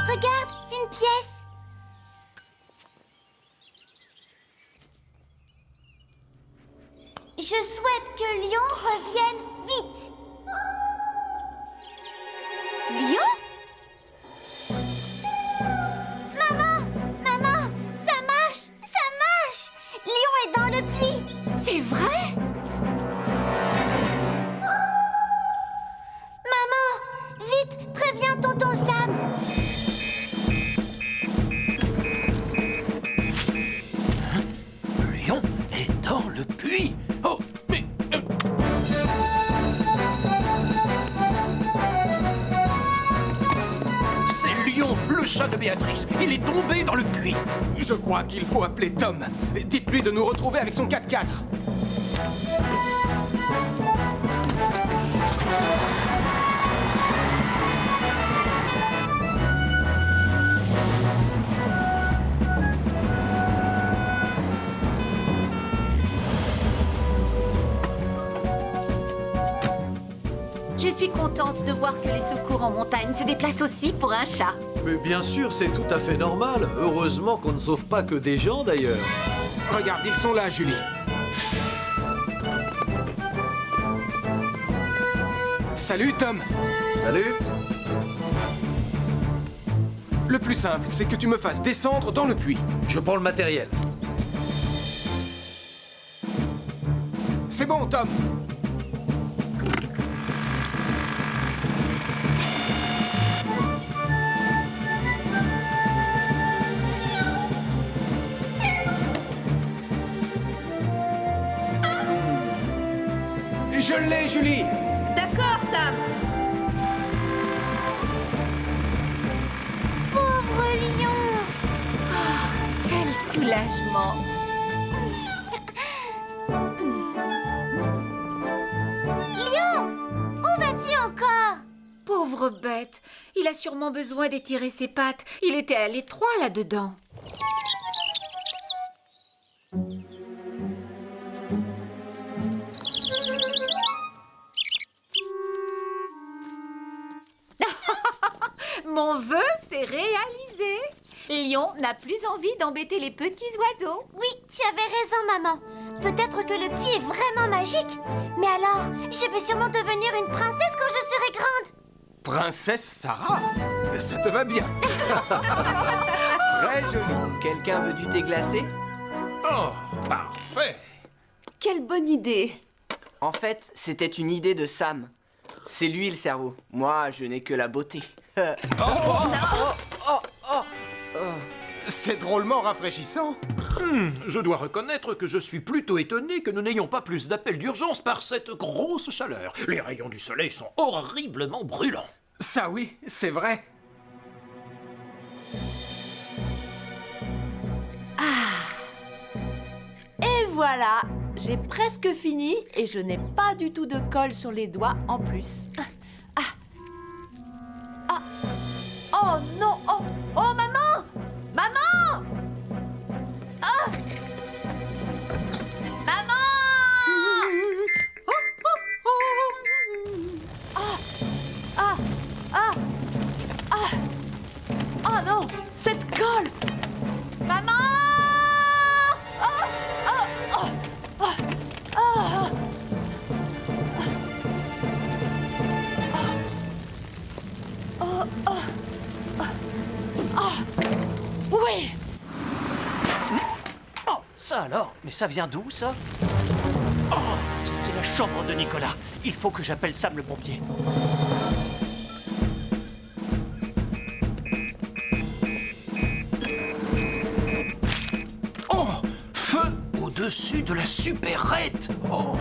Regarde, une pièce. Je souhaite que Lion revienne vite. Lion? Maman! Maman! Ça marche! Ça marche! Lion est dans le puits. C'est vrai? Maman! Vite! Préviens tonton Sam! Lion est dans le puits. Oh, mais... C'est Lion, le chat de Béatrice. Il est tombé dans le puits. Je crois qu'il faut appeler Tom. Dites-lui de nous retrouver avec son 4x4. Je suis contente de voir que les secours en montagne se déplacent aussi pour un chat. Mais bien sûr, c'est tout à fait normal. Heureusement qu'on ne sauve pas que des gens, d'ailleurs. Regarde, ils sont là, Julie. Salut, Tom. Salut. Le plus simple, c'est que tu me fasses descendre dans le puits. Je prends le matériel. C'est bon, Tom. Je l'ai, Julie. D'accord, Sam. Pauvre Lion! Quel soulagement. Lion! Où vas-tu encore? Pauvre bête. Il a sûrement besoin d'étirer ses pattes. Il était à l'étroit là-dedans. Mon vœu s'est réalisé. Lion n'a plus envie d'embêter les petits oiseaux. Oui, tu avais raison, maman. Peut-être que le puits est vraiment magique. Mais alors, je vais sûrement devenir une princesse quand je serai grande. Princesse Sarah, ça te va bien. Très joli. Quelqu'un veut du thé glacé? Oh, parfait. Quelle bonne idée. En fait, c'était une idée de Sam. C'est lui le cerveau. Moi, je n'ai que la beauté. C'est drôlement rafraîchissant. Je dois reconnaître que je suis plutôt étonné que nous n'ayons pas plus d'appels d'urgence par cette grosse chaleur. Les rayons du soleil sont horriblement brûlants. Ça oui, c'est vrai. Et voilà, j'ai presque fini et je n'ai pas du tout de colle sur les doigts en plus. Oh non, oh maman! Maman! Ah! Maman! Oh non, cette colle! Maman! Oui! Oh, ça alors? Mais ça vient d'où, ça? Oh, c'est la chambre de Nicolas. Il faut que j'appelle Sam le pompier. Oh, feu au-dessus de la supérette. Oh.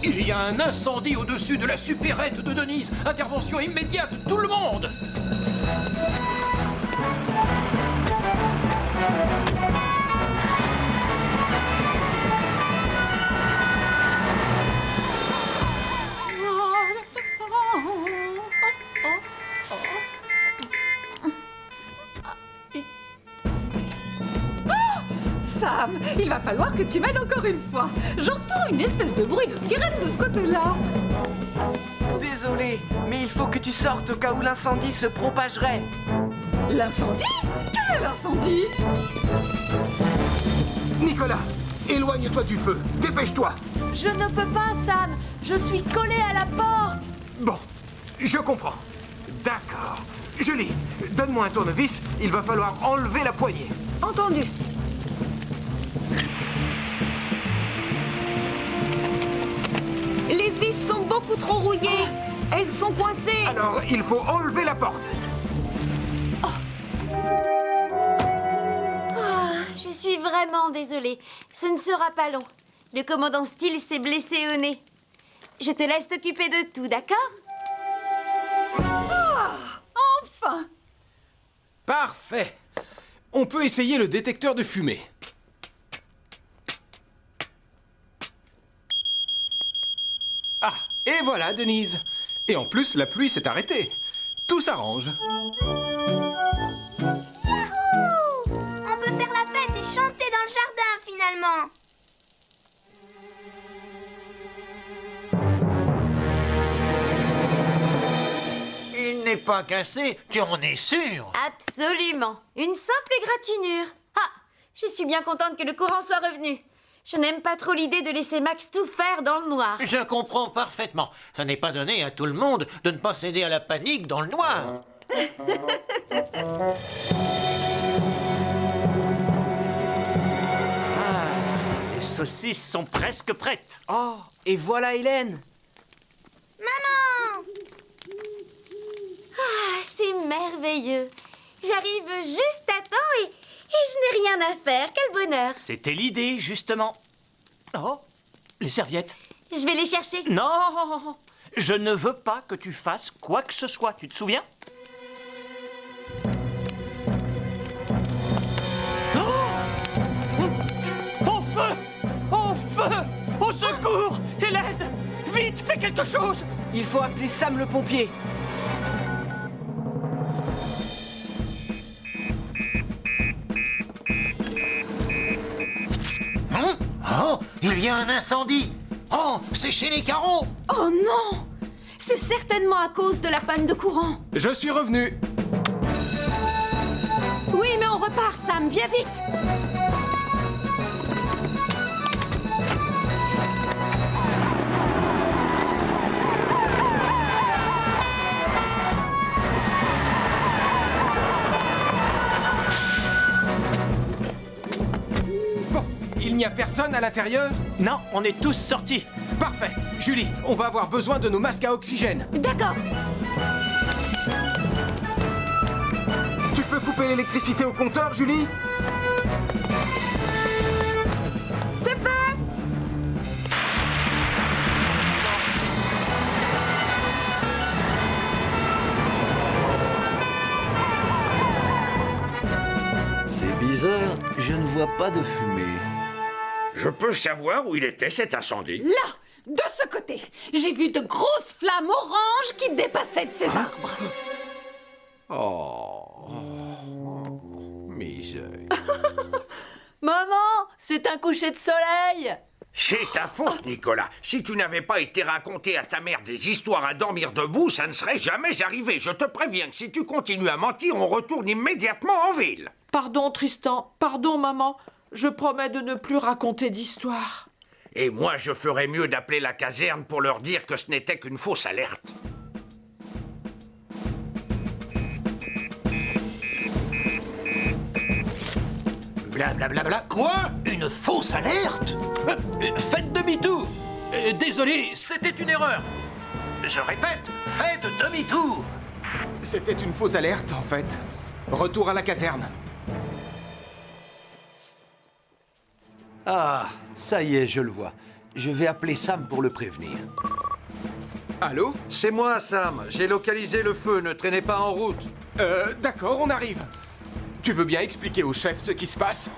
Il y a un incendie au-dessus de la supérette de Denise. Intervention immédiate, tout le monde. Sam, il va falloir que tu m'aides encore une fois. J'entends une espèce de bruit de sirène de ce côté-là. Désolé, mais il faut que tu sortes au cas où l'incendie se propagerait. L'incendie? Quel est l'incendie? Nicolas, éloigne-toi du feu. Dépêche-toi. Je ne peux pas, Sam. Je suis collée à la porte. Bon, je comprends. D'accord. Julie, donne-moi un tournevis. Il va falloir enlever la poignée. Entendu. Les vis sont beaucoup trop rouillées. Elles sont coincées. Alors, il faut enlever la porte. Je suis vraiment désolée. Ce ne sera pas long. Le commandant Steele s'est blessé au nez. Je te laisse t'occuper de tout, d'accord? Enfin. Parfait. On peut essayer le détecteur de fumée. Ah, et voilà, Denise. Et en plus, la pluie s'est arrêtée. Tout s'arrange. Yahoo! On peut faire la fête et chanter dans le jardin, finalement. Il n'est pas cassé, tu en es sûr? Absolument. Une simple égratignure. Ah, je suis bien contente que le courant soit revenu. Je n'aime pas trop l'idée de laisser Max tout faire dans le noir. Je comprends parfaitement. Ça n'est pas donné à tout le monde de ne pas céder à la panique dans le noir. Les saucisses sont presque prêtes. Oh, et voilà Hélène. Maman! Ah, c'est merveilleux. J'arrive juste à temps et je n'ai rien à faire. Quel bonheur. C'était l'idée, justement. Oh, les serviettes. Je vais les chercher. Non, je ne veux pas que tu fasses quoi que ce soit, tu te souviens? Au feu! Au feu! Au secours! Hélène! Vite, fais quelque chose! Il faut appeler Sam le pompier. Oh, il y a un incendie! Oh, c'est chez les carreaux! Oh non! C'est certainement à cause de la panne de courant. Je suis revenu. Oui, mais on repart, Sam. Viens vite. Bon, il n'y a personne à l'intérieur? Non, on est tous sortis. Parfait. Julie, on va avoir besoin de nos masques à oxygène. D'accord. Tu peux couper l'électricité au compteur, Julie? C'est fait. C'est bizarre, je ne vois pas de fumée. Je peux savoir où il était cet incendie? Là, de ce côté, j'ai vu de grosses flammes oranges qui dépassaient de ces arbres. Oh. Misère. Maman, c'est un coucher de soleil. C'est ta faute, Nicolas. Si tu n'avais pas été raconté à ta mère des histoires à dormir debout, ça ne serait jamais arrivé. Je te préviens que si tu continues à mentir, on retourne immédiatement en ville. Pardon, Tristan. Pardon, maman. Je promets de ne plus raconter d'histoire. Et moi, je ferais mieux d'appeler la caserne pour leur dire que ce n'était qu'une fausse alerte. Blablabla. Quoi? Une fausse alerte? Faites demi-tour! Désolé, c'était une erreur. Je répète, faites demi-tour! C'était une fausse alerte, en fait. Retour à la caserne. Ah, ça y est, je le vois. Je vais appeler Sam pour le prévenir. Allô? C'est moi, Sam. J'ai localisé le feu. Ne traînez pas en route. D'accord, on arrive. Tu veux bien expliquer au chef ce qui se passe?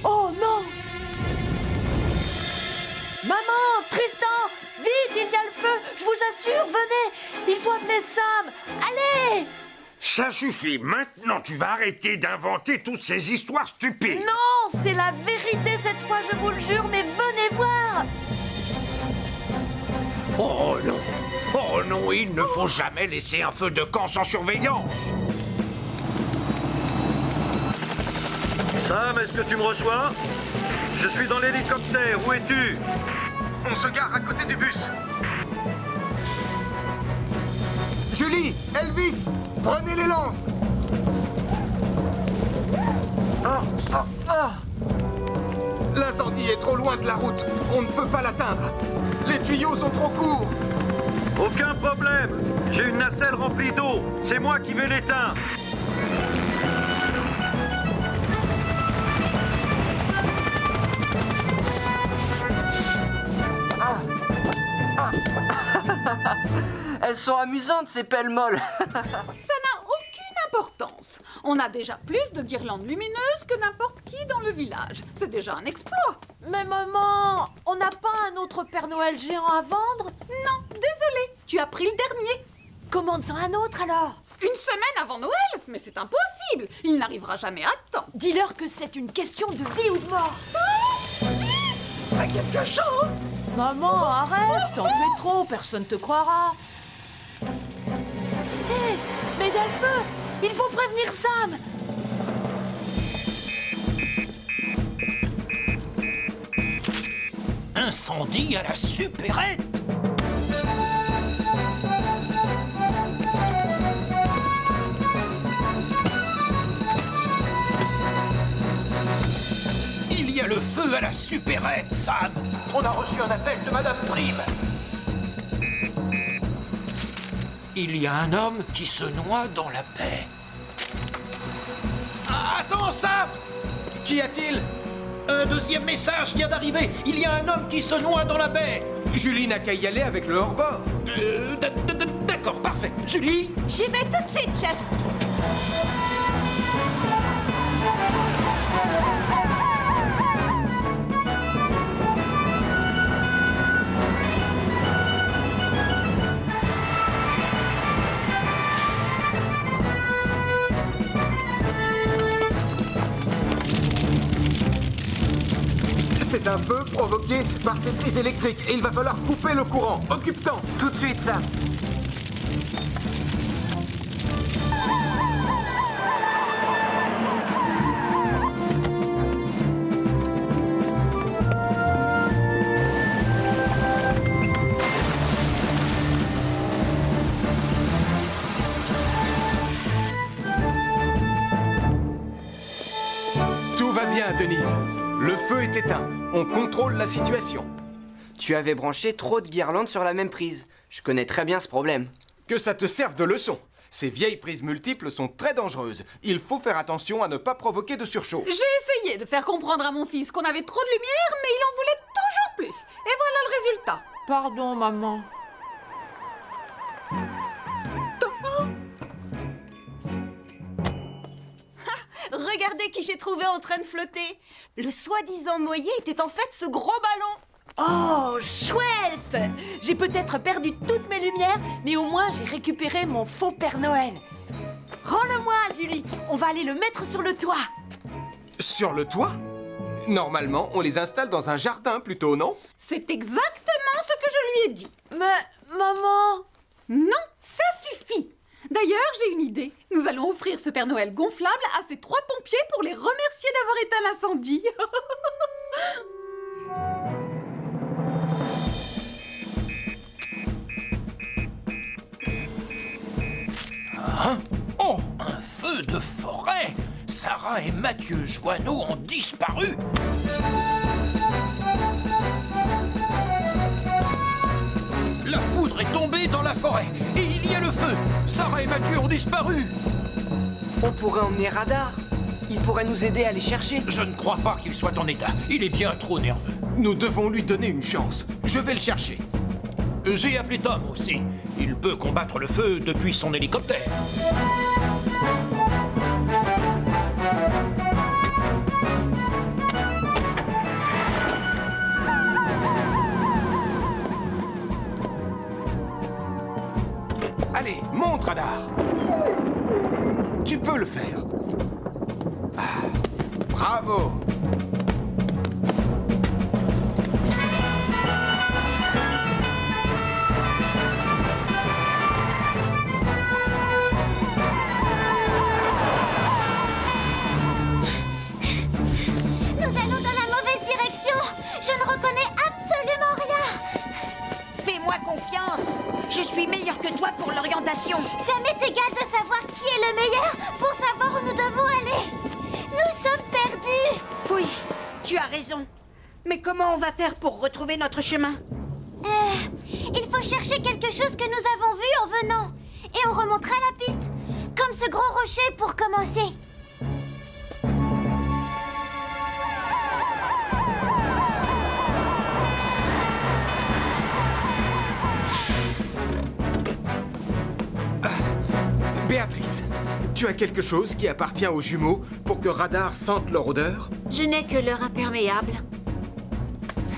Oh non! Maman, Tristan, vite, il y a le feu. Je vous assure, venez. Il faut appeler Sam. Allez! Ça suffit, maintenant tu vas arrêter d'inventer toutes ces histoires stupides. Non, c'est la vérité cette fois, je vous le jure, mais venez voir. Oh non! Oh non, il ne faut jamais laisser un feu de camp sans surveillance. Sam, est-ce que tu me reçois? Je suis dans l'hélicoptère, où es-tu? On se gare à côté du bus. Julie, Elvis, prenez les lances. L'incendie est trop loin de la route. On ne peut pas l'atteindre. Les tuyaux sont trop courts. Aucun problème. J'ai une nacelle remplie d'eau. C'est moi qui vais l'éteindre. Elles sont amusantes, ces pelles-molles. Ça n'a aucune importance. On a déjà plus de guirlandes lumineuses que n'importe qui dans le village. C'est déjà un exploit. Mais maman, on n'a pas un autre Père Noël géant à vendre? Non, désolé, tu as pris le dernier. Commande-en un autre alors. Une semaine avant Noël? Mais c'est impossible. Il n'arrivera jamais à temps. Dis-leur que c'est une question de vie ou de mort. Fais quelque chose. Maman, arrête, t'en fais trop, personne te croira. Hé, mais Delpheux, il faut prévenir Sam. Incendie à la supérette. Il y a le feu à la supérette, Sam. On a reçu un appel de Madame Prime. Il y a un homme qui se noie dans la baie. Ah, attends, Sam! Qu'y a-t-il? Un deuxième message vient d'arriver. Il y a un homme qui se noie dans la baie. Julie n'a qu'à y aller avec le hors-bord. D'accord, parfait. Julie? J'y vais tout de suite, chef. C'est un feu provoqué par ces prises électriques et il va falloir couper le courant. Occupe-t'en. Tout de suite, Sam. Tout va bien, Denise. Le feu est éteint. On contrôle la situation. Tu avais branché trop de guirlandes sur la même prise. Je connais très bien ce problème. Que ça te serve de leçon. Ces vieilles prises multiples sont très dangereuses. Il faut faire attention à ne pas provoquer de surchauffe. J'ai essayé de faire comprendre à mon fils qu'on avait trop de lumière, mais il en voulait toujours plus. Et voilà le résultat. Pardon, maman. Regardez qui j'ai trouvé en train de flotter. Le soi-disant noyé était en fait ce gros ballon. Oh, chouette! J'ai peut-être perdu toutes mes lumières, mais au moins j'ai récupéré mon faux Père Noël. Rends-le-moi, Julie. On va aller le mettre sur le toit. Sur le toit? Normalement, on les installe dans un jardin plutôt, non? C'est exactement ce que je lui ai dit. Mais, maman... Non, ça suffit. D'ailleurs, j'ai une idée. Nous allons offrir ce Père Noël gonflable à ces 3 pompiers pour les remercier d'avoir éteint l'incendie. Hein? Oh, un feu de forêt! Sarah et Mathieu Joanneau ont disparu! La foudre est tombée dans la forêt et il y a le feu! Sarah et Mathieu ont disparu! On pourrait emmener Radar. Il pourrait nous aider à les chercher. Je ne crois pas qu'il soit en état. Il est bien trop nerveux. Nous devons lui donner une chance. Je vais le chercher. J'ai appelé Tom aussi. Il peut combattre le feu depuis son hélicoptère. Allez, monte, Radar. Tu peux le faire. Ah, bravo. Nous allons dans la mauvaise direction. Je ne reconnais absolument rien. Fais-moi confiance. Je suis meilleur que toi pour l'orientation. Ça m'est égal de savoir qui est le meilleur pour savoir où nous devons aller. Nous sommes perdus. Oui, tu as raison. Mais comment on va faire pour retrouver notre chemin? Il faut chercher quelque chose que nous avons vu en venant. Et on remontera la piste. Comme ce gros rocher pour commencer. Béatrice, tu as quelque chose qui appartient aux jumeaux pour que Radar sente leur odeur? Je n'ai que leur imperméable.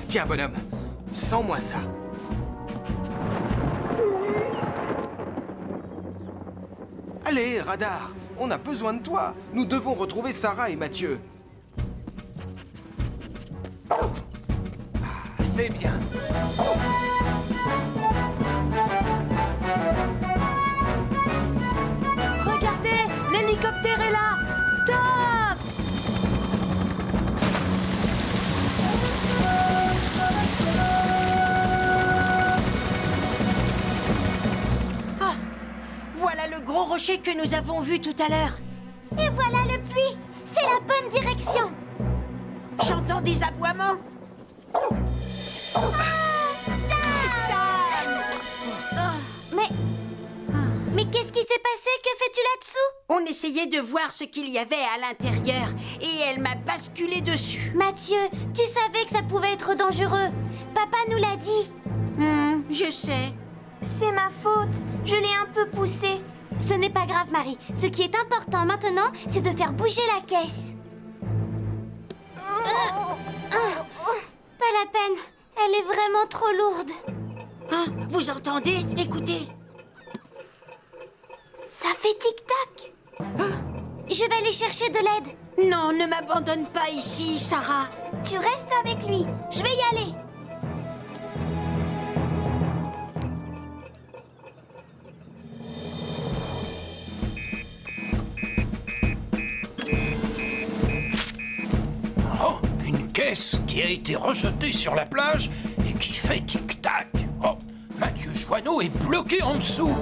Tiens, bonhomme, sens-moi ça. Allez, Radar, on a besoin de toi. Nous devons retrouver Sarah et Mathieu. Ah, c'est bien. Regardez, l'hélicoptère est là. Top! Ah, voilà le gros rocher que nous avons vu tout à l'heure. Et voilà le puits. C'est la bonne direction. J'entends des aboiements. Sam! Mais qu'est-ce qui s'est passé? Que fais-tu là-dessous? On essayait de voir ce qu'il y avait à l'intérieur et elle m'a basculé dessus. Mathieu, tu savais que ça pouvait être dangereux. Papa nous l'a dit. Je sais. C'est ma faute. Je l'ai un peu poussée. Ce n'est pas grave, Marie. Ce qui est important maintenant, c'est de faire bouger la caisse. Pas la peine. Elle est vraiment trop lourde. Ah, vous entendez? Écoutez. Ça fait tic-tac. Je vais aller chercher de l'aide. Non, ne m'abandonne pas ici, Sarah. Tu restes avec lui. Je vais y aller. Oh, une caisse qui a été rejetée sur la plage et qui fait tic-tac. Oh, Mathieu Joanneau est bloqué en dessous.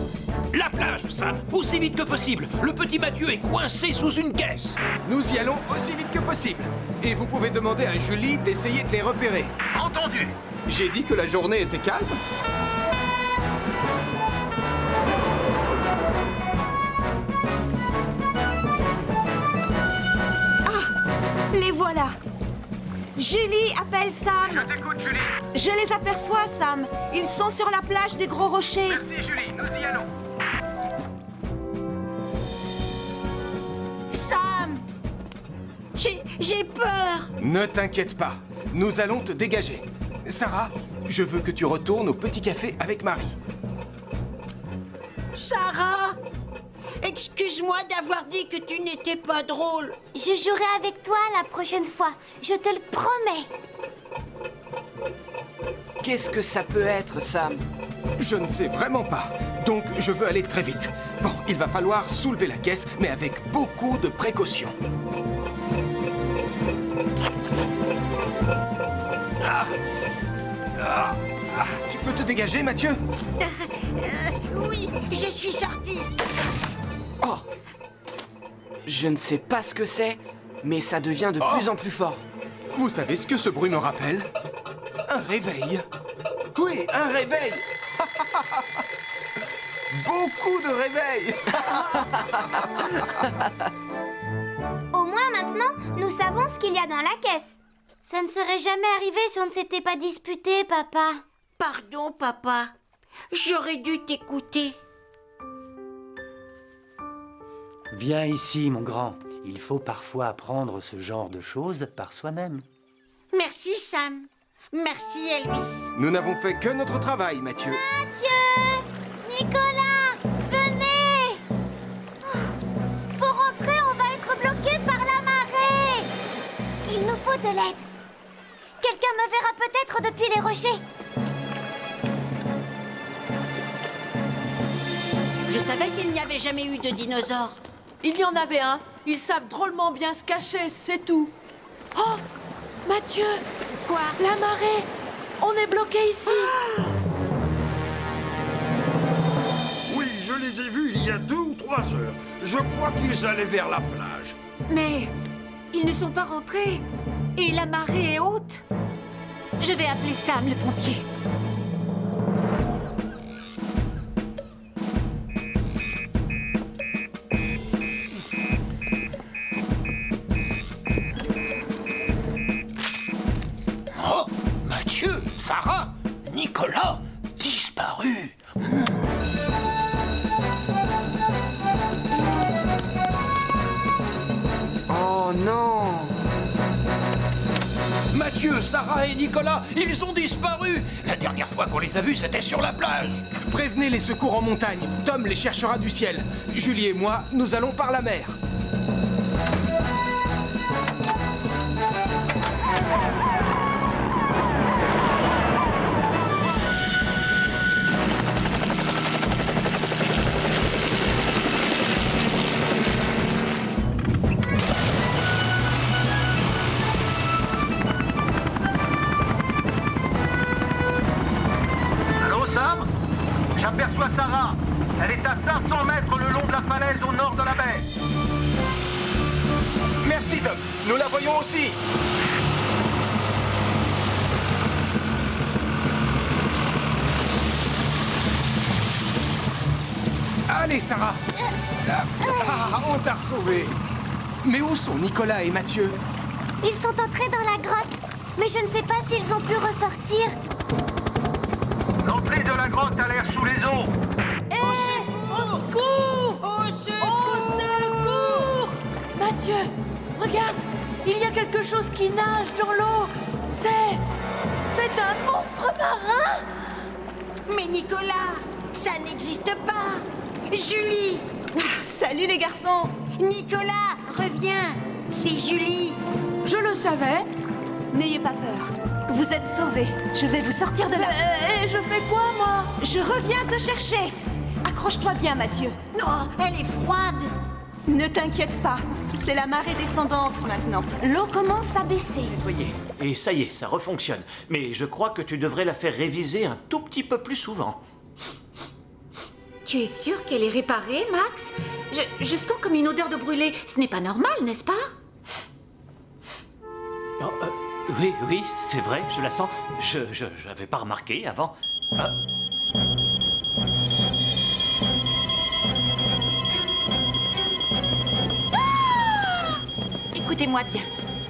La plage, Sam, aussi vite que possible. Le petit Mathieu est coincé sous une caisse. Nous y allons aussi vite que possible. Et vous pouvez demander à Julie d'essayer de les repérer. Entendu. J'ai dit que la journée était calme. Les voilà. Julie appelle Sam. Je t'écoute, Julie. Je les aperçois, Sam. Ils sont sur la plage des Gros Rochers. Merci, Julie. Nous y allons. Sam! J'ai peur. Ne t'inquiète pas. Nous allons te dégager. Sarah, je veux que tu retournes au petit café avec Marie. Sarah! Excuse-moi d'avoir dit que tu n'étais pas drôle. Je jouerai avec toi la prochaine fois. Je te le promets. Qu'est-ce que ça peut être, Sam? Je ne sais vraiment pas. Donc, je veux aller très vite. Bon, il va falloir soulever la caisse, mais avec beaucoup de précautions. Tu peux te dégager, Mathieu? Oui, je suis sortie. Oh! Je ne sais pas ce que c'est, mais ça devient de plus en plus fort. Vous savez ce que ce bruit me rappelle? Un réveil. Oui, un réveil. Beaucoup de réveils. Au moins maintenant, nous savons ce qu'il y a dans la caisse. Ça ne serait jamais arrivé si on ne s'était pas disputé, papa. Pardon, papa. J'aurais dû t'écouter. Viens ici, mon grand. Il faut parfois apprendre ce genre de choses par soi-même. Merci, Sam. Merci, Elvis. Nous n'avons fait que notre travail, Mathieu. Mathieu! Nicolas! l'aide. Quelqu'un me verra peut-être depuis les rochers. Je savais qu'il n'y avait jamais eu de dinosaures. Il y en avait un. Ils savent drôlement bien se cacher, c'est tout. Oh, Mathieu! Quoi? La marée! On est bloqué ici. Oui, je les ai vus il y a 2 ou 3 heures. Je crois qu'ils allaient vers la plage. Mais ils ne sont pas rentrés. Et la marée est haute. Je vais appeler Sam, le pompier. Oh, Mathieu, Sarah, Nicolas, disparus. Oh non! Mathieu, Sarah et Nicolas, ils ont disparu. La dernière fois qu'on les a vus, c'était sur la plage. Prévenez les secours en montagne. Tom les cherchera du ciel. Julie et moi, nous allons par la mer. Allô, Sam? J'aperçois Sarah. Elle est à 500 mètres le long de la falaise au nord de la baie. Merci, Tom. Nous la voyons aussi. Allez, Sarah. On t'a retrouvé. Mais où sont Nicolas et Mathieu? Ils sont entrés dans la grotte, mais je ne sais pas s'ils ont pu ressortir. L'entrée de la grotte a l'air sous les eaux. Au secours! Au secours! Au secours! Mathieu, regarde, il y a quelque chose qui nage dans l'eau. C'est un monstre marin. Mais Nicolas, ça n'existe pas. Julie! Salut les garçons. Nicolas, reviens. C'est Julie. Je le savais. N'ayez pas peur. Vous êtes sauvés. Je vais vous sortir de là. Et je fais quoi, moi? Je reviens te chercher. Accroche-toi bien, Mathieu. Non, elle est froide. Ne t'inquiète pas. C'est la marée descendante maintenant. L'eau commence à baisser. Voyez, et ça y est, ça refonctionne. Mais je crois que tu devrais la faire réviser un tout petit peu plus souvent. Tu es sûr qu'elle est réparée, Max? Je sens comme une odeur de brûlé. Ce n'est pas normal, n'est-ce pas? Oh, oui, c'est vrai, je la sens. Je n'avais pas remarqué avant. Ah. Écoutez-moi bien.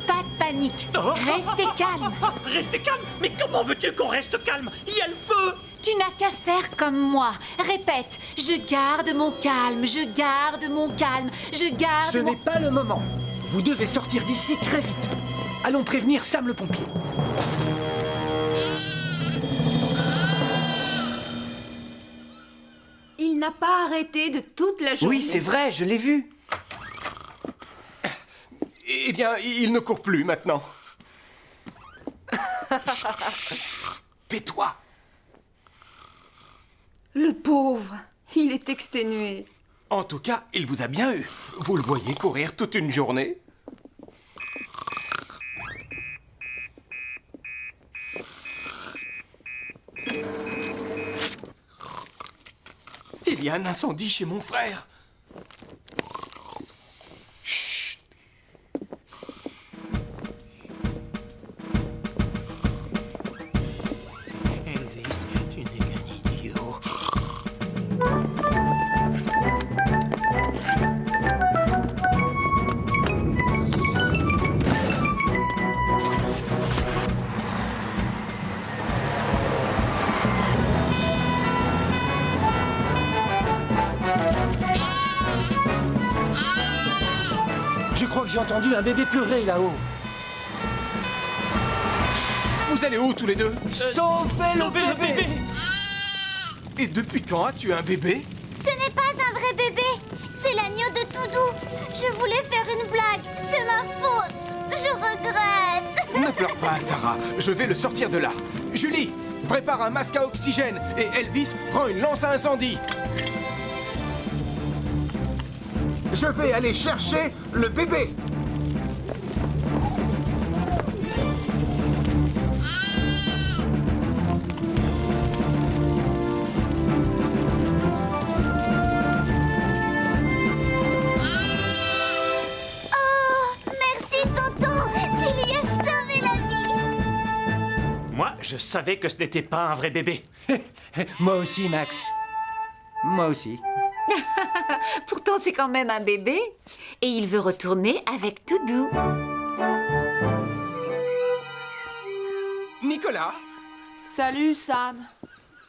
Pas de panique. Oh. Restez calme. Restez calme? Mais comment veux-tu qu'on reste calme? Il y a le feu! Tu n'as qu'à faire comme moi. Répète. Je garde mon calme. Je garde mon calme. Je garde Ce mon... n'est pas le moment. Vous devez sortir d'ici très vite. Allons prévenir Sam le pompier. Il n'a pas arrêté de toute la journée. Oui, c'est vrai, je l'ai vu. Eh bien, il ne court plus maintenant. Tais-toi. Le pauvre. Il est exténué. En tout cas, il vous a bien eu. Vous le voyez courir toute une journée. Il y a un incendie chez mon frère. Chut. Elvis, tu n'es qu'un idiot. Je crois que j'ai entendu un bébé pleurer là-haut. Vous allez où tous les deux? Sauvez le bébé! Et depuis quand as-tu un bébé? Ce n'est pas un vrai bébé. C'est l'agneau de Toudou. Je voulais faire une blague. C'est ma faute. Je regrette. Ne pleure pas, Sarah. Je vais le sortir de là. Julie, prépare un masque à oxygène. Et Elvis, prends une lance à incendie. Je vais aller chercher le bébé. Moi, je savais que ce n'était pas un vrai bébé. Moi aussi, Max. Moi aussi. Pourtant, c'est quand même un bébé. Et il veut retourner avec Toudou. Nicolas? Salut, Sam.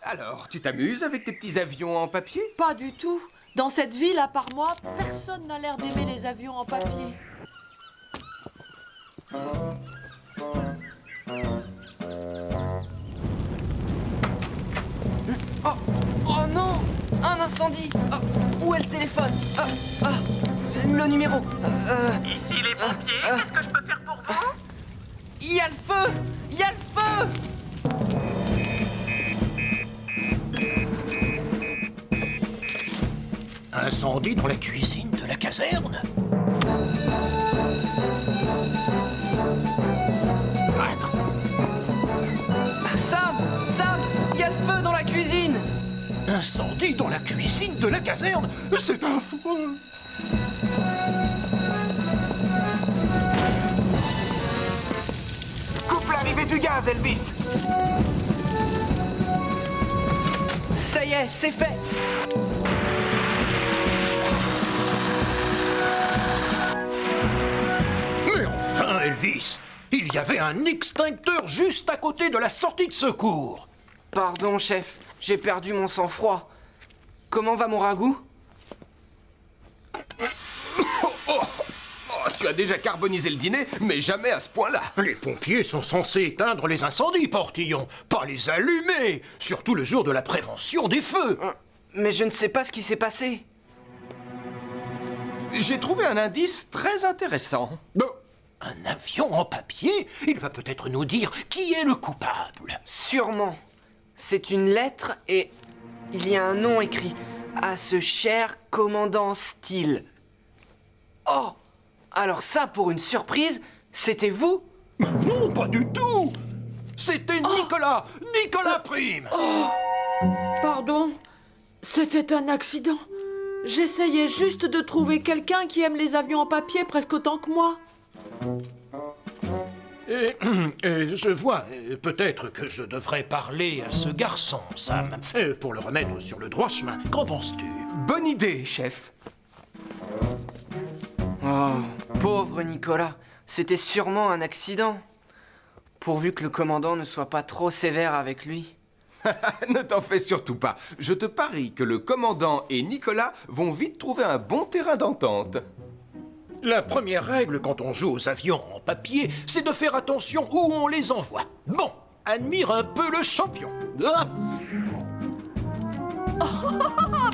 Alors, tu t'amuses avec tes petits avions en papier? Pas du tout. Dans cette ville, à part moi, personne n'a l'air d'aimer les avions en papier. Oh non! Un incendie! Où est le téléphone? Le numéro! Ici les pompiers, qu'est-ce que je peux faire pour vous? Il y a le feu! Il y a le feu! Incendie dans la cuisine de la caserne? Sam! Il y a le feu dans la cuisine! Incendie dans la cuisine de la caserne? C'est affreux! Coupe l'arrivée du gaz, Elvis. Ça y est, c'est fait! Mais enfin, Elvis! Il y avait un extincteur juste à côté de la sortie de secours! Pardon, chef, j'ai perdu mon sang-froid. Comment va mon ragoût? Tu as déjà carbonisé le dîner, mais jamais à ce point-là. Les pompiers sont censés éteindre les incendies, Portillon, pas les allumer, surtout le jour de la prévention des feux. Mais je ne sais pas ce qui s'est passé. J'ai trouvé un indice très intéressant. Un avion en papier? Il va peut-être nous dire qui est le coupable. Sûrement. C'est une lettre et il y a un nom écrit. À ce cher commandant Steele. Oh! Alors ça, pour une surprise, c'était vous? Non, pas du tout! C'était Nicolas! Nicolas Prime! Pardon, c'était un accident. J'essayais juste de trouver quelqu'un qui aime les avions en papier presque autant que moi. Et je vois, peut-être que je devrais parler à ce garçon, Sam, pour le remettre sur le droit chemin. Qu'en penses-tu? Bonne idée, chef. Oh, pauvre Nicolas. C'était sûrement un accident. Pourvu que le commandant ne soit pas trop sévère avec lui. Ne t'en fais surtout pas. Je te parie que le commandant et Nicolas vont vite trouver un bon terrain d'entente. La première règle quand on joue aux avions en papier, c'est de faire attention où on les envoie. Bon, admire un peu le champion. Hop.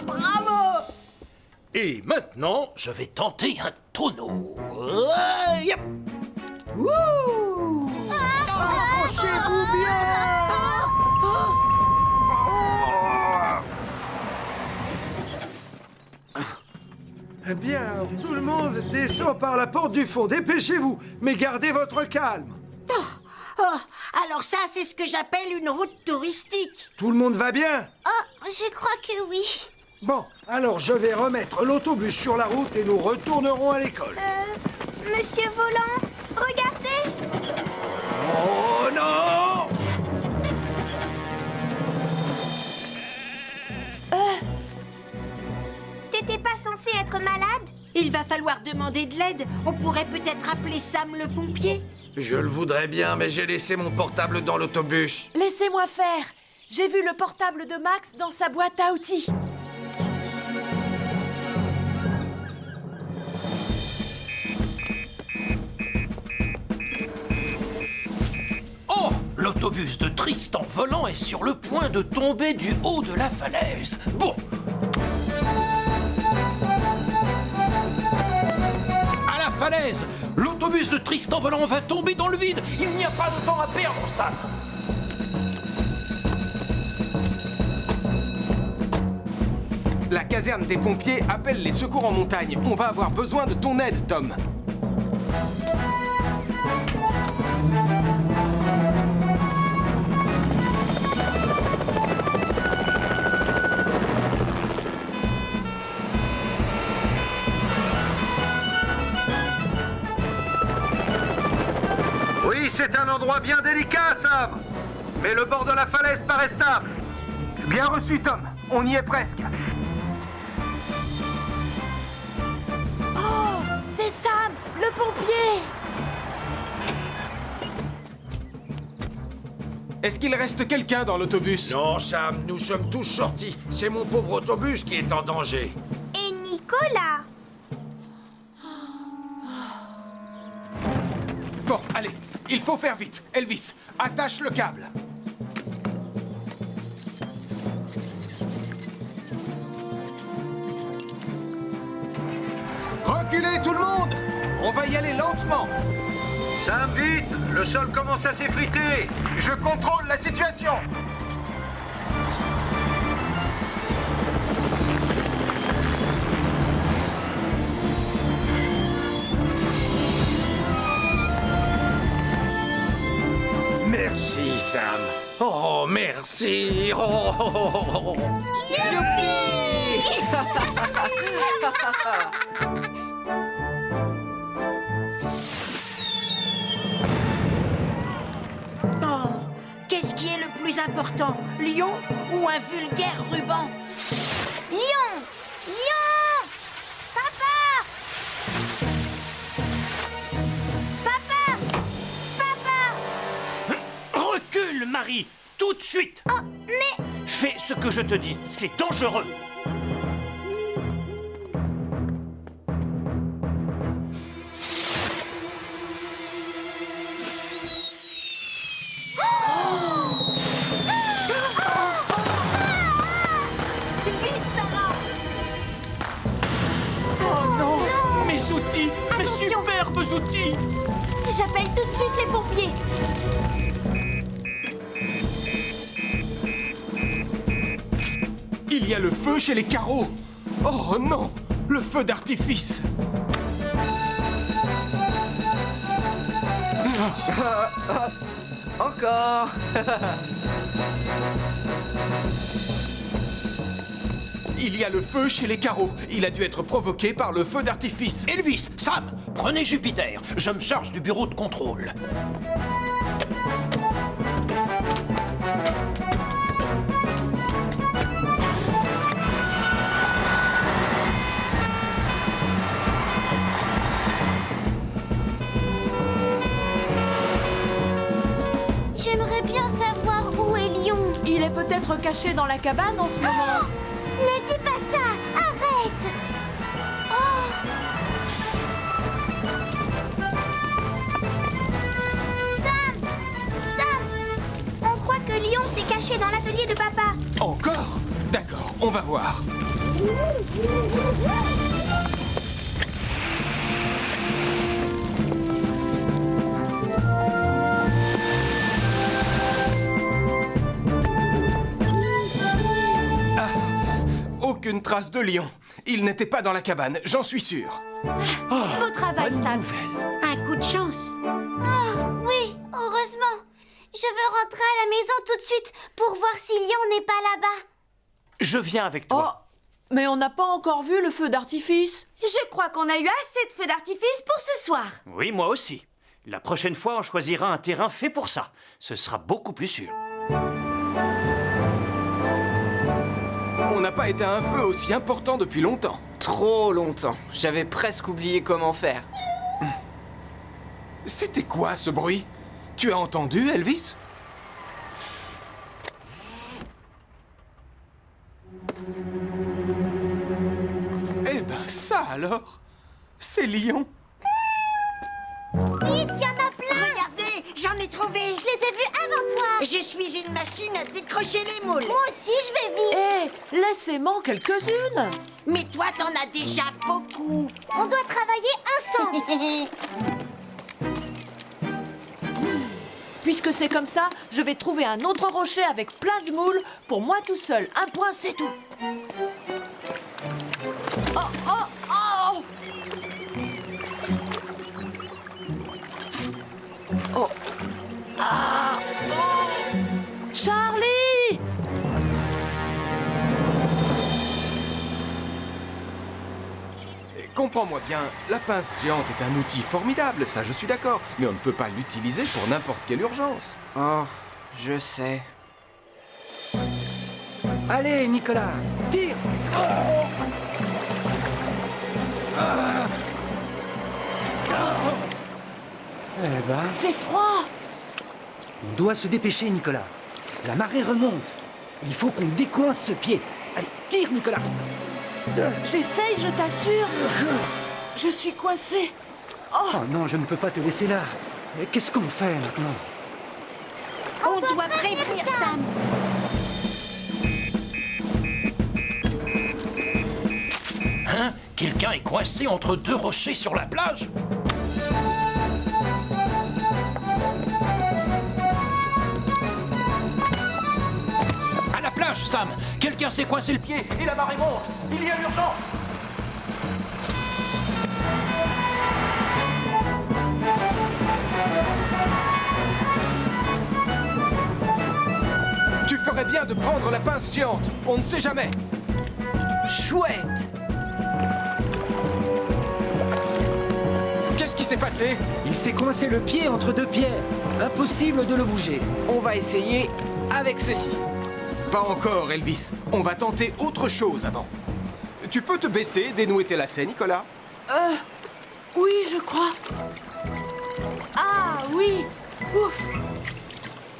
Bravo! Et maintenant, je vais tenter un tonneau. Yep. Wouh! Accrochez-vous bien! Eh bien, tout le monde descend par la porte du fond. Dépêchez-vous, mais gardez votre calme. Alors ça, c'est ce que j'appelle une route touristique. Tout le monde va bien? Oh, je crois que oui. Bon, alors je vais remettre l'autobus sur la route et nous retournerons à l'école. Monsieur Volant, regardez! Oh non! T'étais pas censé être malade? Il va falloir demander de l'aide. On pourrait peut-être appeler Sam le pompier. Je le voudrais bien, mais j'ai laissé mon portable dans l'autobus. Laissez-moi faire. J'ai vu le portable de Max dans sa boîte à outils. Oh, l'autobus de Tristan Volant est sur le point de tomber du haut de la falaise. Bon. À la falaise, l'autobus espèce de Tristan volant va tomber dans le vide. Il n'y a pas de temps à perdre, Sam. La caserne des pompiers appelle les secours en montagne. On va avoir besoin de ton aide, Tom. Oui, c'est un endroit bien délicat, Sam. Mais le bord de la falaise paraît stable. Bien reçu, Tom. On y est presque. Oh, c'est Sam, le pompier. Est-ce qu'il reste quelqu'un dans l'autobus? Non, Sam, nous sommes tous sortis. C'est mon pauvre autobus qui est en danger. Et Nicolas? Bon, allez, il faut faire vite. Elvis, attache le câble. Reculez tout le monde! On va y aller lentement. Sam, vite! Le sol commence à s'effriter. Je contrôle la situation. Merci, Sam. Oh, merci. Oh. Oh, qu'est-ce qui est le plus important? Lion ou un vulgaire ruban? Lion! Lion! Papa! Papa! Papa! Recule, Marie, tout de suite. Oh, mais... Fais ce que je te dis, c'est dangereux. Vite, Sarah! Oh non, mes outils, mes Attention. superbes outils. J'appelle tout de suite les pompiers. Il y a le feu chez les carreaux. Oh non, le feu d'artifice. Encore. Il y a le feu chez les carreaux. Il a dû être provoqué par le feu d'artifice. Elvis, Sam, prenez Jupiter. Je me charge du bureau de contrôle. J'aimerais bien savoir où est Lion. Il est peut-être caché dans la cabane en ce moment. Ne dis pas ça. Arrête. Oh. Sam! Sam! On croit que Lion s'est caché dans l'atelier de papa. Encore? D'accord, on va voir. Ah, aucune trace de lion. Il n'était pas dans la cabane, j'en suis sûr. Beau travail, Sam. Un coup de chance. Oh, oui, heureusement. Je veux rentrer à la maison tout de suite pour voir si Lion n'est pas là-bas. Je viens avec toi. Mais on n'a pas encore vu le feu d'artifice. Je crois qu'on a eu assez de feux d'artifice pour ce soir. Oui, moi aussi. La prochaine fois, on choisira un terrain fait pour ça. Ce sera beaucoup plus sûr. On n'a pas éteint un feu aussi important depuis longtemps. Trop longtemps. J'avais presque oublié comment faire. C'était quoi ce bruit? Tu as entendu, Elvis? Eh ben ça alors? C'est Lion. Vite, il y en a plein! Regardez, j'en ai trouvé! Je les ai vus avant toi. Je suis une machine à décrocher les moules! Moi aussi, je vais vite. Eh, laissez-moi quelques-unes. Mais toi, t'en as déjà beaucoup! On doit travailler ensemble. Puisque c'est comme ça, je vais trouver un autre rocher avec plein de moules pour moi tout seul. Un point, c'est tout. Oh, oh, oh! Oh. Ah, oh. Charlie! Comprends-moi bien, la pince géante est un outil formidable, ça je suis d'accord, mais on ne peut pas l'utiliser pour n'importe quelle urgence. Oh, je sais. Allez, Nicolas, tire. Eh ben, C'est froid! on doit se dépêcher, Nicolas. La marée remonte. Il faut qu'on décoince ce pied. Allez, tire, Nicolas. J'essaye, je t'assure. Je suis coincée. Oh non, je ne peux pas te laisser là. Mais qu'est-ce qu'on fait maintenant? On doit prévenir Sam. Hein? Quelqu'un est coincé entre deux rochers sur la plage? À la plage, Sam! Quelqu'un s'est coincé le pied et la marée monte! Il y a urgence! Tu ferais bien de prendre la pince géante, on ne sait jamais. Chouette! Qu'est-ce qui s'est passé? Il s'est coincé le pied entre deux pierres. Impossible de le bouger. On va essayer avec ceci. Pas encore, Elvis. On va tenter autre chose avant. Tu peux te baisser, dénouer tes lacets, Nicolas? Oui, je crois. Ah, oui. Ouf.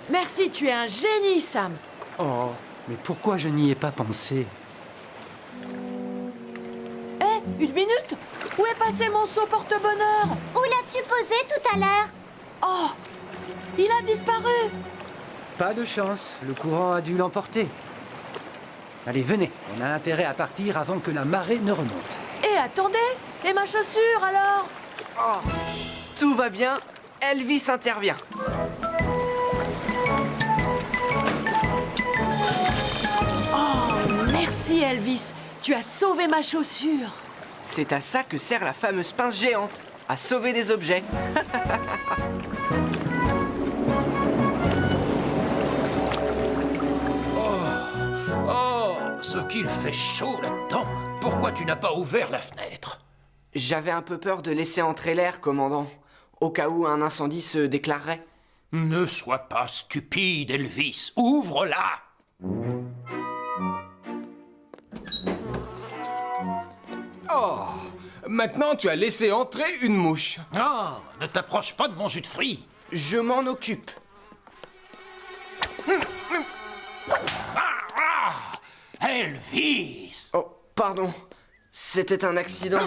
Merci, tu es un génie, Sam. Oh, mais pourquoi je n'y ai pas pensé? Hé, une minute. Où est passé mon seau porte-bonheur? Où l'as-tu posé tout à l'heure? Oh, il a disparu. Pas de chance, le courant a dû l'emporter. Allez, venez, on a intérêt à partir avant que la marée ne remonte. Et attendez, et ma chaussure alors? Oh, tout va bien, Elvis intervient. Oh, merci Elvis, tu as sauvé ma chaussure. C'est à ça que sert la fameuse pince géante, à sauver des objets. Oh, ce qu'il fait chaud là-dedans! Pourquoi tu n'as pas ouvert la fenêtre? J'avais un peu peur de laisser entrer l'air, commandant, au cas où un incendie se déclarerait. Ne sois pas stupide, Elvis. Ouvre-la! Oh, maintenant tu as laissé entrer une mouche. Ah, ne t'approche pas de mon jus de fruits. Je m'en occupe. Elvis! Oh, pardon. C'était un accident.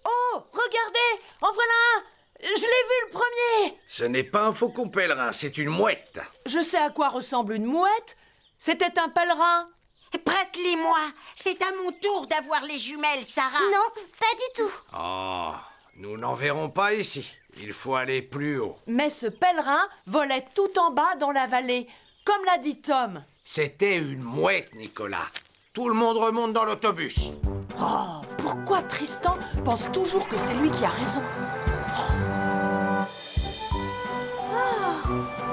Oh, regardez, en voilà un. Je l'ai vu le premier. Ce n'est pas un faucon pèlerin, c'est une mouette. Je sais à quoi ressemble une mouette. C'était un pèlerin. Prête-les-moi. C'est à mon tour d'avoir les jumelles, Sarah. Non, pas du tout. Oh, nous n'en verrons pas ici. Il faut aller plus haut. Mais ce pèlerin volait tout en bas dans la vallée, comme l'a dit Tom. C'était une mouette, Nicolas. Tout le monde remonte dans l'autobus. Oh, pourquoi Tristan pense toujours que c'est lui qui a raison?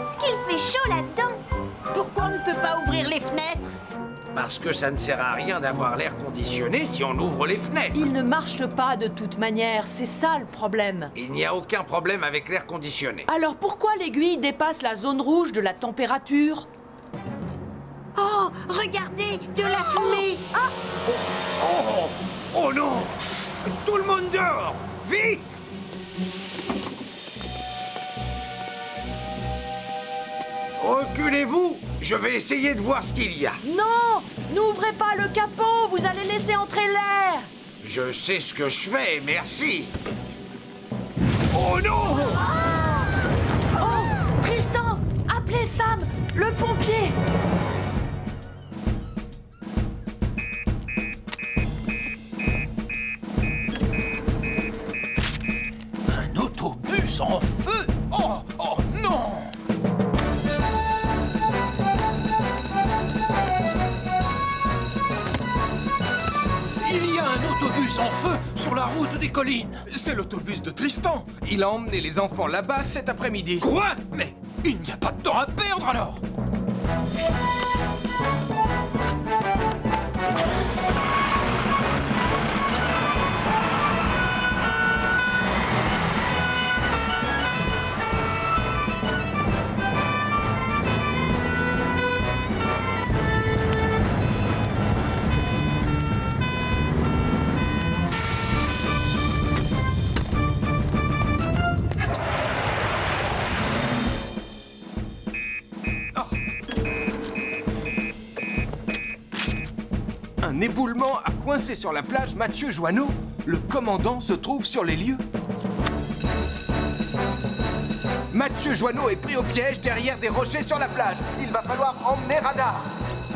Est-ce qu'il fait chaud là-dedans? Pourquoi on ne peut pas ouvrir les fenêtres? Parce que ça ne sert à rien d'avoir l'air conditionné si on ouvre les fenêtres. Il ne marche pas de toute manière, c'est ça le problème. Il n'y a aucun problème avec l'air conditionné. Alors pourquoi l'aiguille dépasse la zone rouge de la température? Oh, regardez, de la fumée. Oh non! Tout le monde dehors! Vite! Reculez-vous! Je vais essayer de voir ce qu'il y a. Non! N'ouvrez pas le capot, vous allez laisser entrer l'air! Je sais ce que je fais, merci. Oh non! Oh! Tristan! Appelez Sam, le pompier! autobus en feu. Oh non! Il y a un autobus en feu sur la route des collines. C'est l'autobus de Tristan. Il a emmené les enfants là-bas cet après-midi. Quoi? Mais il n'y a pas de temps à perdre alors! Un éboulement a coincé sur la plage Mathieu Joanneau. Le commandant se trouve sur les lieux. Mathieu Joanneau est pris au piège derrière des rochers sur la plage. Il va falloir emmener Radar.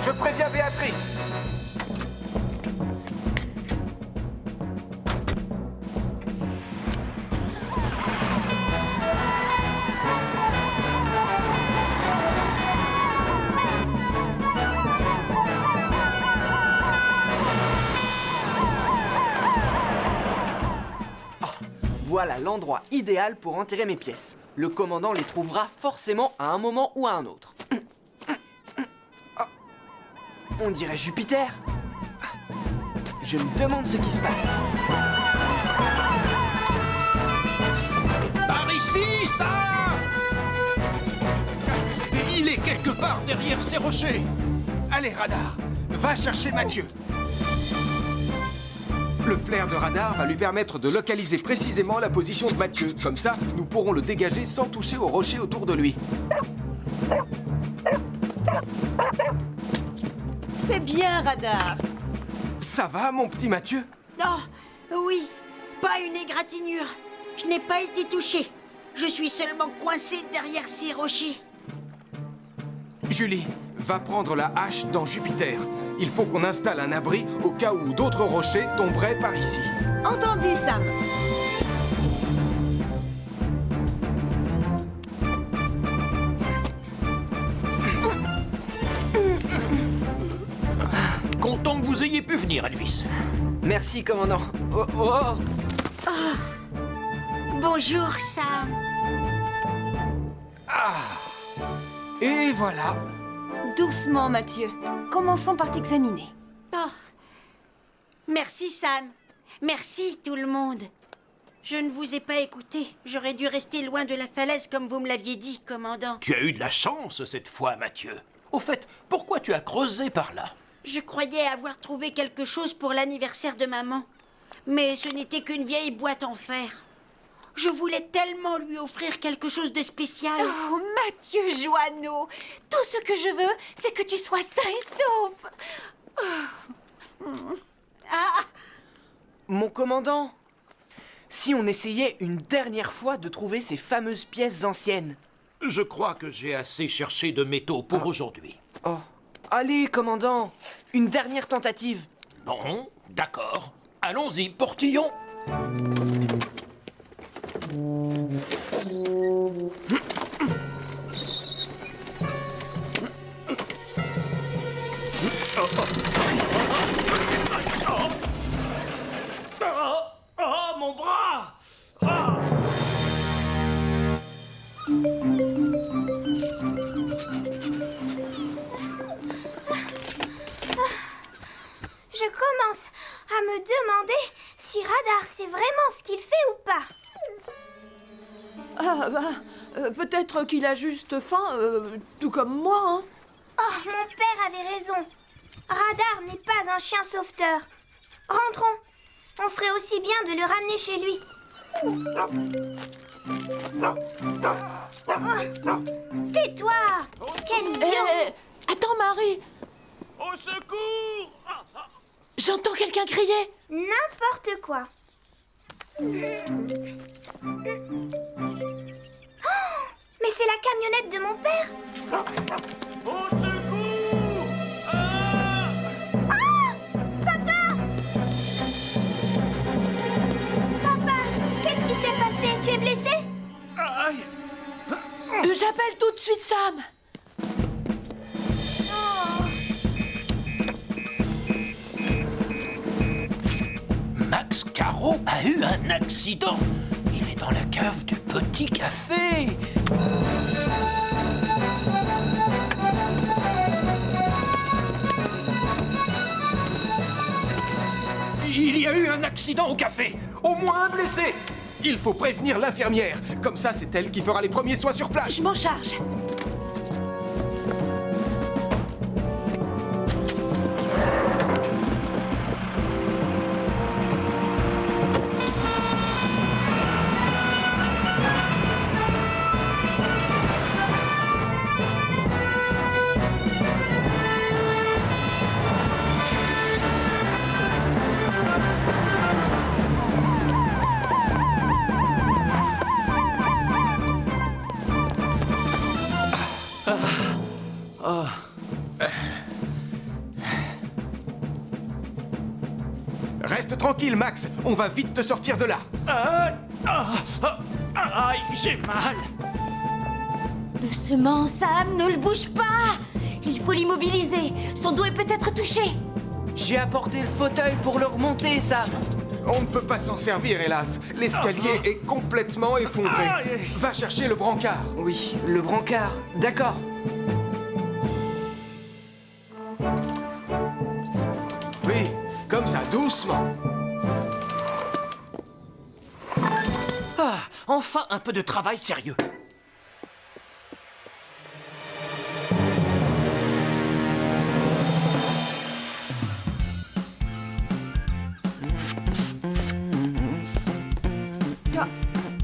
Je préviens Béatrice. Voilà l'endroit idéal pour enterrer mes pièces. Le commandant les trouvera forcément à un moment ou à un autre. Ah, on dirait Jupiter. Je me demande ce qui se passe. Par ici, ça! Il est quelque part derrière ces rochers. Allez, Radar, va chercher Mathieu. Le flair de Radar va lui permettre de localiser précisément la position de Mathieu. Comme ça, nous pourrons le dégager sans toucher aux rochers autour de lui. C'est bien, Radar. Ça va, mon petit Mathieu? Oh, oui, pas une égratignure. Je n'ai pas été touché. Je suis seulement coincé derrière ces rochers. Julie, va prendre la hache dans Jupiter. Il faut qu'on installe un abri au cas où d'autres rochers tomberaient par ici. Entendu, Sam. Content que vous ayez pu venir, Elvis. Merci, commandant. Oh, oh. Oh. Bonjour, Sam. Et voilà. Doucement, Mathieu. Commençons par t'examiner. Oh. Merci, Sam. Merci, tout le monde. Je ne vous ai pas écouté. J'aurais dû rester loin de la falaise comme vous me l'aviez dit, commandant. Tu as eu de la chance cette fois, Mathieu. Au fait, pourquoi tu as creusé par là? Je croyais avoir trouvé quelque chose pour l'anniversaire de maman. Mais ce n'était qu'une vieille boîte en fer. Je voulais tellement lui offrir quelque chose de spécial. Oh, Mathieu Joanneau, tout ce que je veux, c'est que tu sois sain et sauf. Ah! Mon commandant, si on essayait une dernière fois de trouver ces fameuses pièces anciennes. Je crois que j'ai assez cherché de métaux pour aujourd'hui. Oh, allez, commandant, une dernière tentative. Bon, d'accord. Allons-y, portillon. Oh, mon bras! Ah. Je commence à me demander si Radar sait vraiment ce qu'il fait ou pas. Ah, bah, peut-être qu'il a juste faim, tout comme moi, hein. Oh, mon père avait raison. Radar n'est pas un chien sauveteur. Rentrons. On ferait aussi bien de le ramener chez lui. Oh, tais-toi! Quel idiot! Attends, Marie! Au secours! J'entends quelqu'un crier! N'importe quoi. Oh, mais c'est la camionnette de mon père! Au secours! Papa! Papa, qu'est-ce qui s'est passé? Tu es blessé? fauteuil. J'appelle tout de suite Sam. Max Caro a eu un accident. Il est dans la cave du petit café. Il y a eu un accident au café. Au moins un blessé. Il faut prévenir l'infirmière. Comme ça, c'est elle qui fera les premiers soins sur place. Je m'en charge. Reste tranquille, Max. On va vite te sortir de là. Aïe, j'ai mal. Doucement, Sam, ne le bouge pas. Il faut l'immobiliser. Son dos est peut-être touché. J'ai apporté le fauteuil pour le remonter, Sam. On ne peut pas s'en servir, hélas. L'escalier est complètement effondré. Va chercher le brancard. Oui, le brancard. D'accord. Oui, comme ça, doucement. Ah, enfin un peu de travail sérieux.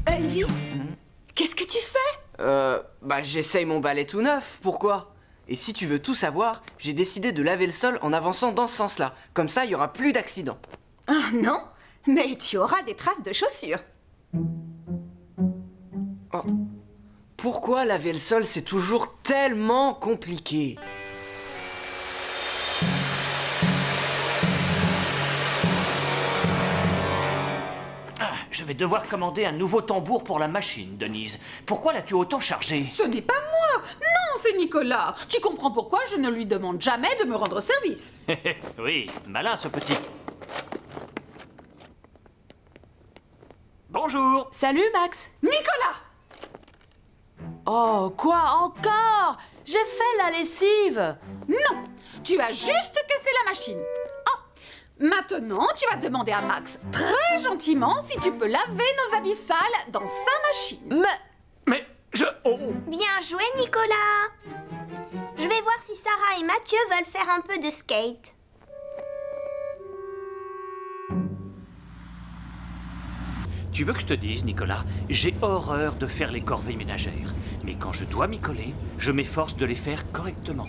Elvis, qu'est-ce que tu fais? J'essaye mon balai tout neuf. Pourquoi? Et si tu veux tout savoir, j'ai décidé de laver le sol en avançant dans ce sens-là. Comme ça, il y aura plus d'accidents. Ah non, mais tu auras des traces de chaussures. Oh. Pourquoi laver le sol, c'est toujours tellement compliqué? Je vais devoir commander un nouveau tambour pour la machine, Denise. Pourquoi l'as-tu autant chargé? Ce n'est pas moi. Non, c'est Nicolas. Tu comprends pourquoi je ne lui demande jamais de me rendre service. Oui, malin ce petit. Bonjour. Salut, Max. Nicolas! Oh, quoi encore? J'ai fait la lessive. Non, tu as juste cassé la machine. Maintenant, tu vas demander à Max, très gentiment, si tu peux laver nos habits sales dans sa machine. Mais je... Oh. Bien joué, Nicolas. Je vais voir si Sarah et Mathieu veulent faire un peu de skate. Tu veux que je te dise, Nicolas, j'ai horreur de faire les corvées ménagères. Mais quand je dois m'y coller, je m'efforce de les faire correctement.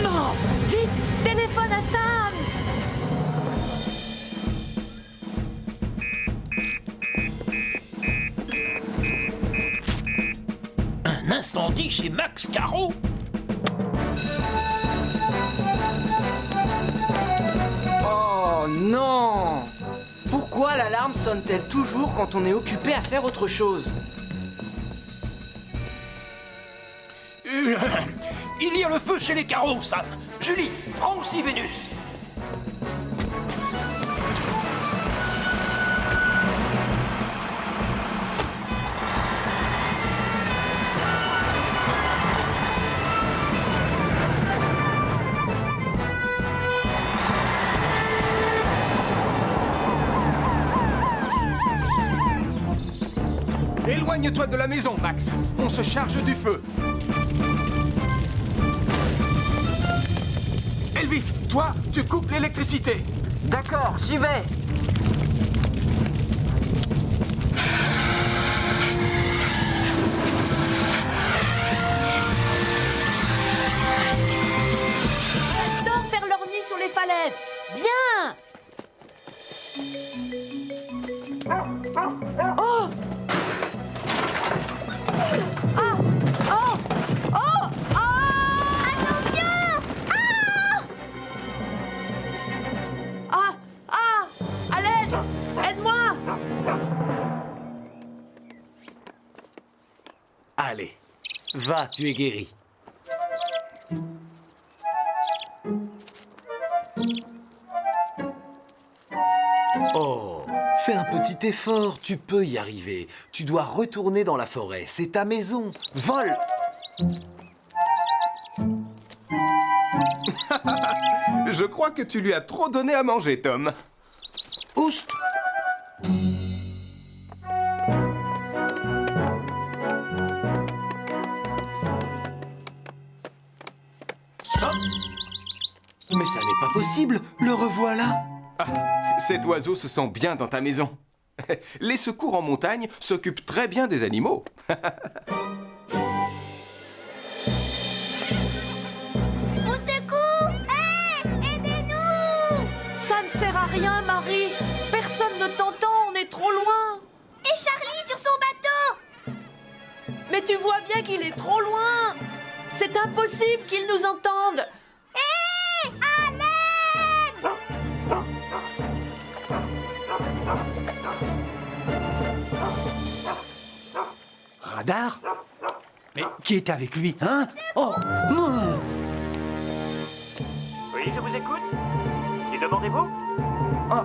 Non! Vite! Téléphone à Sam! Un incendie chez Max Caro? Oh non! Pourquoi l'alarme sonne-t-elle toujours quand on est occupé à faire autre chose? Il y a le feu chez les carreaux, Sam. Julie, prends aussi Vénus. Éloigne-toi de la maison, Max. On se charge du feu. Elvis, toi, tu coupes l'électricité. D'accord, j'y vais. J'adore faire leur nid sur les falaises. Viens! Oh! Ah! Oh! Oh! Oh! Attention! Ah! aller. Va, tu es guéri. Oh, fais un petit effort, tu peux y arriver. Tu dois retourner dans la forêt, c'est ta maison. Vole! Je crois que tu lui as trop donné à manger, Tom. Oust! Mais ça n'est pas possible, le revoilà. Ah, cet oiseau se sent bien dans ta maison. Les secours en montagne s'occupent très bien des animaux. Au secours! Hé! Aidez-nous! Ça ne sert à rien, Marie. Personne ne t'entend, on est trop loin. Et Charlie sur son bateau! Mais tu vois bien qu'il est trop loin. C'est impossible qu'il nous entende. Hé! À l'aide! Radar? Mais qui est avec lui, hein? Oh! Oui, je vous écoute. Et demandez-vous? Oh,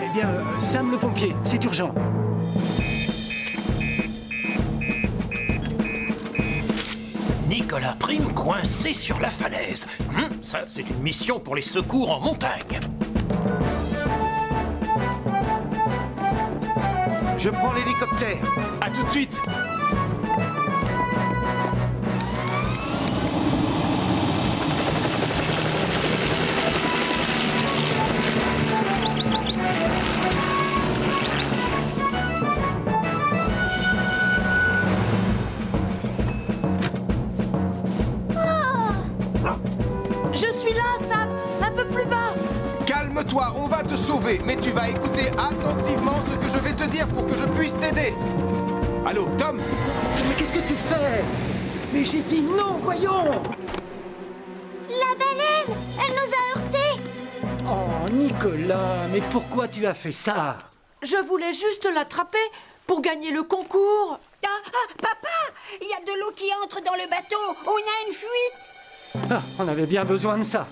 eh bien, Sam le pompier, c'est urgent. Nicolas Prime coincé sur la falaise. Ça, c'est une mission pour les secours en montagne. Je prends l'hélicoptère. À tout de suite. Je suis là, Sam. Un peu plus bas. Calme-toi, on va te sauver, mais tu vas écouter attentivement ce que je vais te dire pour que je puisse t'aider. Allô, Tom? Mais qu'est-ce que tu fais? Mais j'ai dit non, voyons! La baleine! Elle nous a heurtés! Oh, Nicolas, mais pourquoi tu as fait ça? Je voulais juste l'attraper pour gagner le concours. Papa! Il y a de l'eau qui entre dans le bateau! On a une fuite! Ah, on avait bien besoin de ça.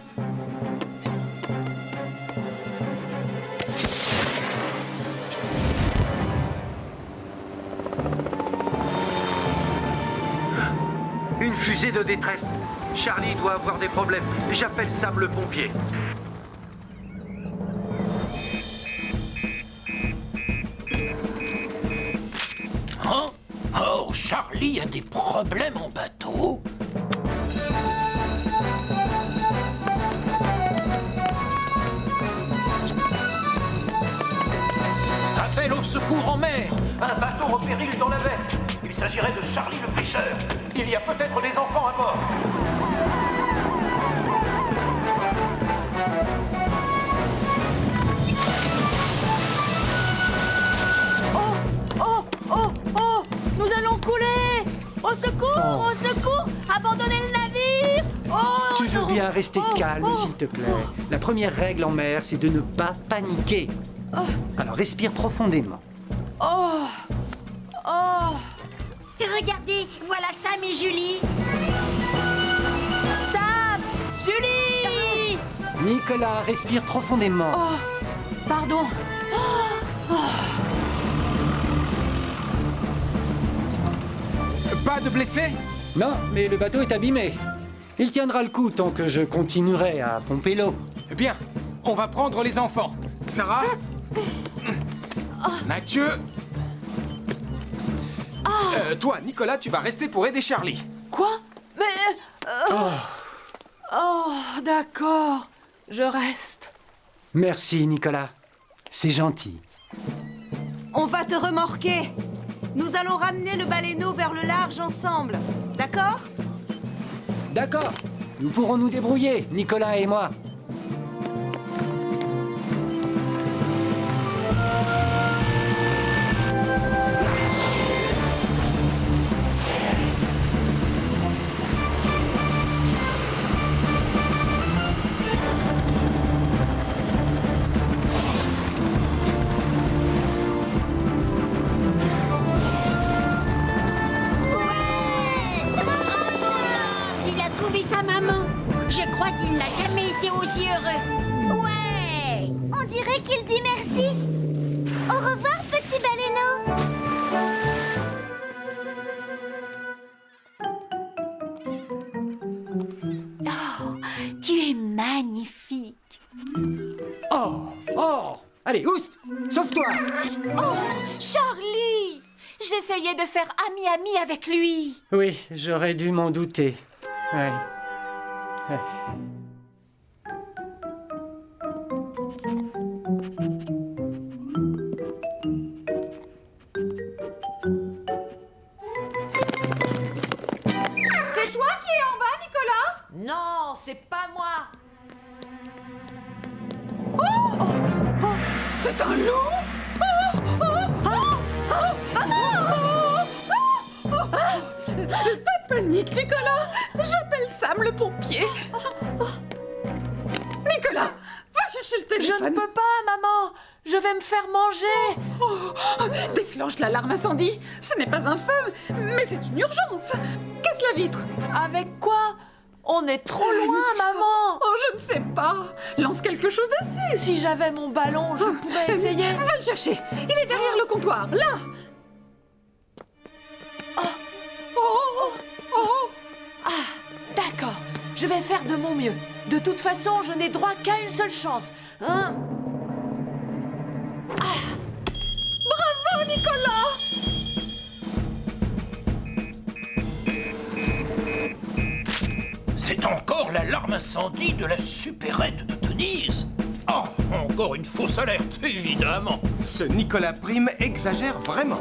Une fusée de détresse. Charlie doit avoir des problèmes. J'appelle Sam le pompier. Hein? Oh, Charlie a des problèmes en bateau? Appel au secours en mer! Un bateau en péril dans la baie. Il s'agirait de Charlie le pêcheur. Il y a peut-être des enfants à bord. Oh! Nous allons couler! Au secours! Au secours! Abandonnez le navire! Oh! Tu veux bien rester calme, s'il te plaît. La première règle en mer, c'est de ne pas paniquer. Alors respire profondément. Oh! Regardez, voilà Sam et Julie. Sam! Julie! Nicolas, respire profondément. Oh! Pardon. Pas de blessés? Non, mais le bateau est abîmé. Il tiendra le coup tant que je continuerai à pomper l'eau. Bien, on va prendre les enfants. Sarah? Mathieu? Toi, Nicolas, tu vas rester pour aider Charlie. Quoi? Mais... Oh, d'accord. Je reste. Merci, Nicolas. C'est gentil. On va te remorquer. Nous allons ramener le baleineau vers le large ensemble. D'accord? D'accord. Nous pourrons nous débrouiller, Nicolas et moi. été aussi heureux. Ouais! On dirait qu'il dit merci. Au revoir, petit baleineau. Oh, tu es magnifique. Oh, oh. Allez, Oust, sauve-toi. Oh, Charlie! J'essayais de faire ami-ami avec lui. Oui, j'aurais dû m'en douter. Ouais. Ouais. C'est toi qui es en bas, Nicolas? Non, c'est pas moi. C'est un loup? Pas de panique, Nicolas. J'appelle Sam le pompier. Nicolas, va chercher le téléphone. Je ne peux pas, maman. Je vais me faire manger. Déclenche l'alarme incendie. Ce n'est pas un feu, mais c'est une urgence. Casse la vitre. Avec quoi? On est trop loin, maman. Oh, je ne sais pas. Lance quelque chose dessus. Si j'avais mon ballon, je pourrais essayer. Va le chercher. Il est derrière le comptoir, là. D'accord, je vais faire de mon mieux. De toute façon, je n'ai droit qu'à une seule chance. Hein? Bravo, Nicolas. C'est encore l'alarme incendie de la supérette de Denise. Oh, encore une fausse alerte, évidemment. Ce Nicolas Prime exagère vraiment.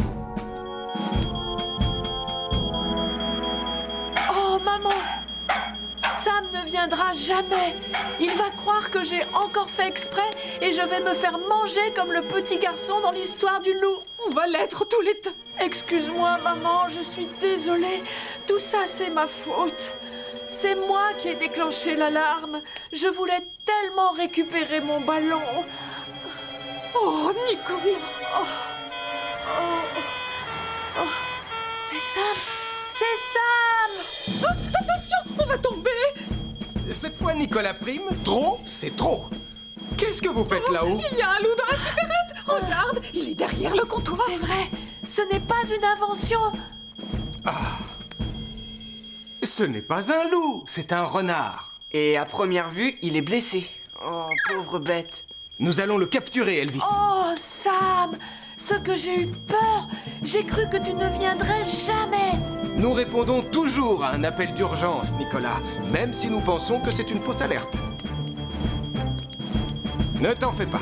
Oh, maman! Sam ne viendra jamais. Il va croire que j'ai encore fait exprès et je vais me faire manger comme le petit garçon dans l'histoire du loup. On va l'être tous les deux. Excuse-moi, maman, je suis désolée. Tout ça, c'est ma faute. C'est moi qui ai déclenché l'alarme. Je voulais tellement récupérer mon ballon. Oh, Nicolas. C'est Sam. C'est Sam. Attention, on va tomber. Cette fois, Nicolas Prime, trop, c'est trop. Qu'est-ce que vous faites là-haut? Il y a un loup dans la supérette. Regarde, il est derrière le comptoir. C'est vrai, ce n'est pas une invention. Ce n'est pas un loup, c'est un renard. Et à première vue, il est blessé. Oh, pauvre bête. Nous allons le capturer, Elvis. Oh, Sam, ce que j'ai eu peur. J'ai cru que tu ne viendrais jamais. Nous répondons toujours à un appel d'urgence, Nicolas, même si nous pensons que c'est une fausse alerte. Ne t'en fais pas.